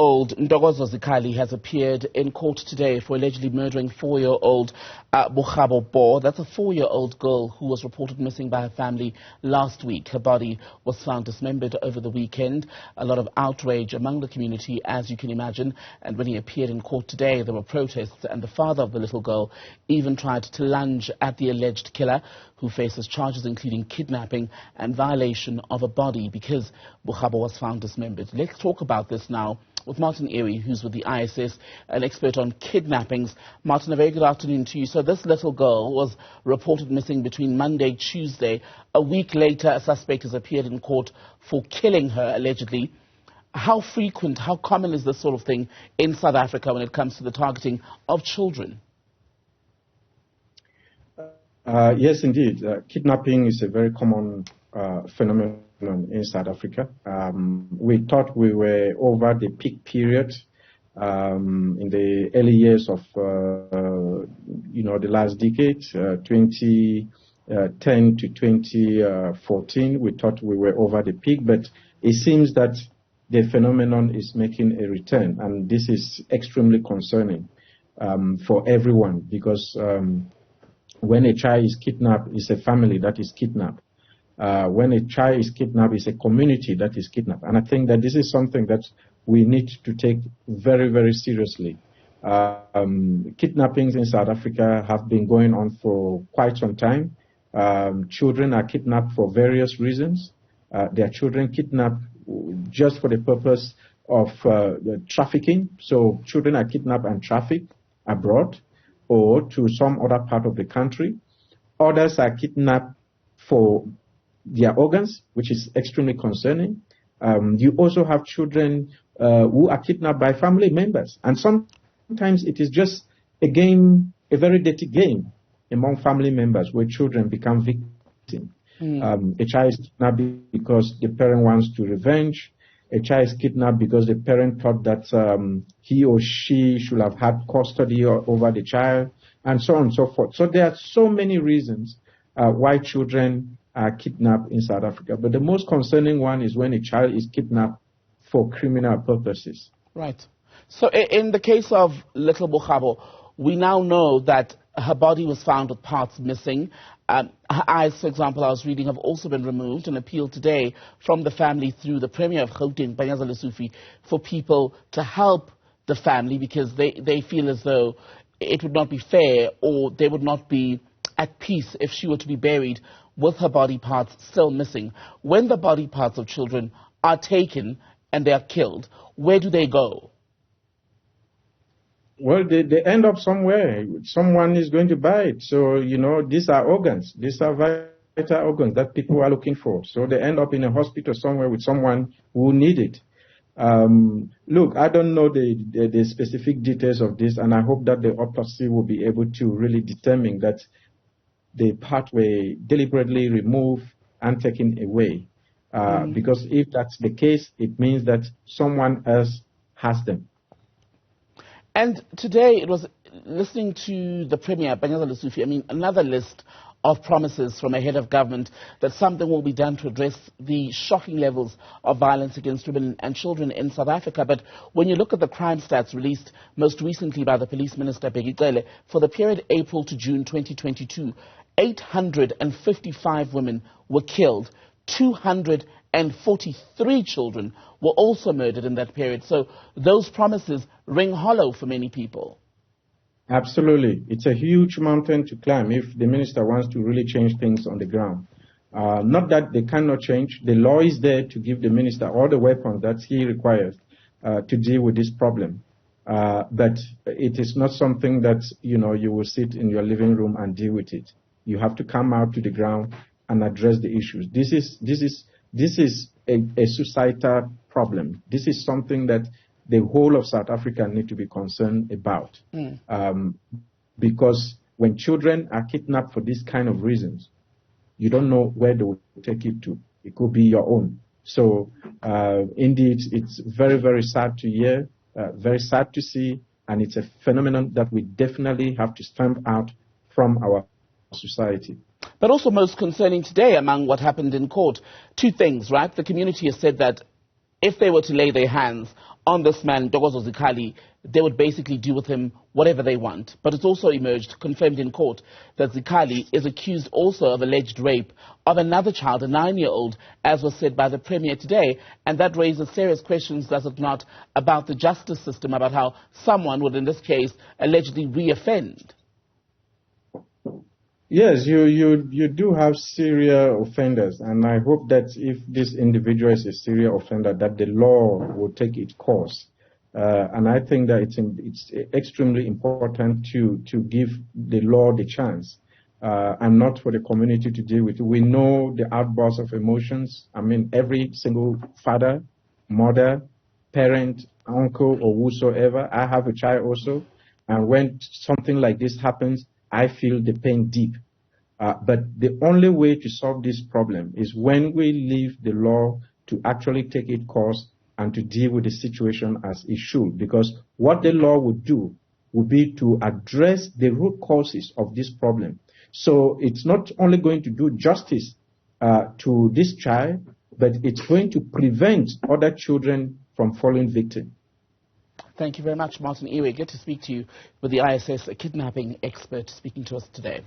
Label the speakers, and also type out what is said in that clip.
Speaker 1: 4-year-old Ntokozo Zikali has appeared in court today for allegedly murdering 4-year-old Bugabo Bo. That's a 4-year-old girl who was reported missing by her family last week. Her body was found dismembered over the weekend. A lot of outrage among the community, as you can imagine. And when he appeared in court today, there were protests, and the father of the little girl even tried to lunge at the alleged killer, who faces charges including kidnapping and violation of a body because Bugabo was found dismembered. Let's talk about this now with Martin Ewi, who's with the ISS, an expert on kidnappings. Martin, a very good afternoon to you. So this little girl was reported missing between Monday, Tuesday. A week later, a suspect has appeared in court for killing her, allegedly. How frequent, how common is this sort of thing in South Africa when it comes to the targeting of children?
Speaker 2: Yes, indeed. Kidnapping is a very common phenomenon in South Africa. We thought we were over the peak period in the early years of, the last decade, 2010 to 2014. We thought we were over the peak, but it seems that the phenomenon is making a return, and this is extremely concerning for everyone because when a child is kidnapped, it's a family that is kidnapped. When a child is kidnapped, it's a community that is kidnapped. And I think that this is something that we need to take very, very seriously. Kidnappings in South Africa have been going on for quite some time. Children are kidnapped for various reasons. There are children kidnapped just for the purpose of trafficking. So children are kidnapped and trafficked abroad or to some other part of the country. Others are kidnapped for their organs, which is extremely concerning. You also have children who are kidnapped by family members. And sometimes it is just a game, a very dirty game among family members where children become victims. A child is kidnapped because the parent wants to revenge. A child is kidnapped because the parent thought that he or she should have had custody over the child, and so on and so forth. So there are so many reasons why children are kidnapped in South Africa. But the most concerning one is when a child is kidnapped for criminal purposes.
Speaker 1: Right. So in the case of little Bugabo, we now know that her body was found with parts missing. Her eyes, for example, I was reading, have also been removed. An appeal today from the family through the Premier of Gauteng, Panyaza Lesufi, for people to help the family because they feel as though it would not be fair or they would not be at peace if she were to be buried with her body parts still missing. When the body parts of children are taken and they are killed, where do they go?
Speaker 2: Well, they end up somewhere. Someone is going to buy it. So, these are organs. These are vital organs that people are looking for. So they end up in a hospital somewhere with someone who need it. Look, I don't know the specific details of this, and I hope that the autopsy will be able to really determine that the part were deliberately removed and taken away. Because if that's the case, it means that someone else has them.
Speaker 1: And today it was listening to the Premier, Panyaza Lesufi, another list of promises from a head of government that something will be done to address the shocking levels of violence against women and children in South Africa. But when you look at the crime stats released most recently by the Police Minister, Begicele, for the period April to June 2022, 855 women were killed, 243 children were also murdered in that period. So those promises ring hollow for many people.
Speaker 2: Absolutely. It's a huge mountain to climb if the minister wants to really change things on the ground. Not that they cannot change. The law is there to give the minister all the weapons that he requires to deal with this problem. But it is not something that, you will sit in your living room and deal with it. You have to come out to the ground and address the issues. This is a societal problem. This is something that the whole of South Africa need to be concerned about. Because when children are kidnapped for these kind of reasons, you don't know where they will take it to. It could be your own. So indeed, it's very, very sad to hear, very sad to see, and it's a phenomenon that we definitely have to stamp out from our society.
Speaker 1: But also most concerning today among what happened in court, two things, right? The community has said that if they were to lay their hands on this man, Ntokozo Zikhali, they would basically do with him whatever they want. But it's also emerged, confirmed in court, that Zikhali is accused also of alleged rape of another child, a 9-year-old, as was said by the Premier today. And that raises serious questions, does it not, about the justice system, about how someone would, in this case, allegedly re-offend.
Speaker 2: Yes, you do have serial offenders, and I hope that if this individual is a serial offender, that the law will take its course. And I think that it's extremely important to give the law the chance, and not for the community to deal with it. We know the outbursts of emotions. I mean, every single father, mother, parent, uncle, or whosoever. I have a child also, and when something like this happens, I feel the pain deep. But the only way to solve this problem is when we leave the law to actually take its course and to deal with the situation as it should. Because what the law would do would be to address the root causes of this problem. So it's not only going to do justice to this child, but it's going to prevent other children from falling victim.
Speaker 1: Thank you very much, Martin Ewi. Good to speak to you with the ISS, a kidnapping expert, speaking to us today.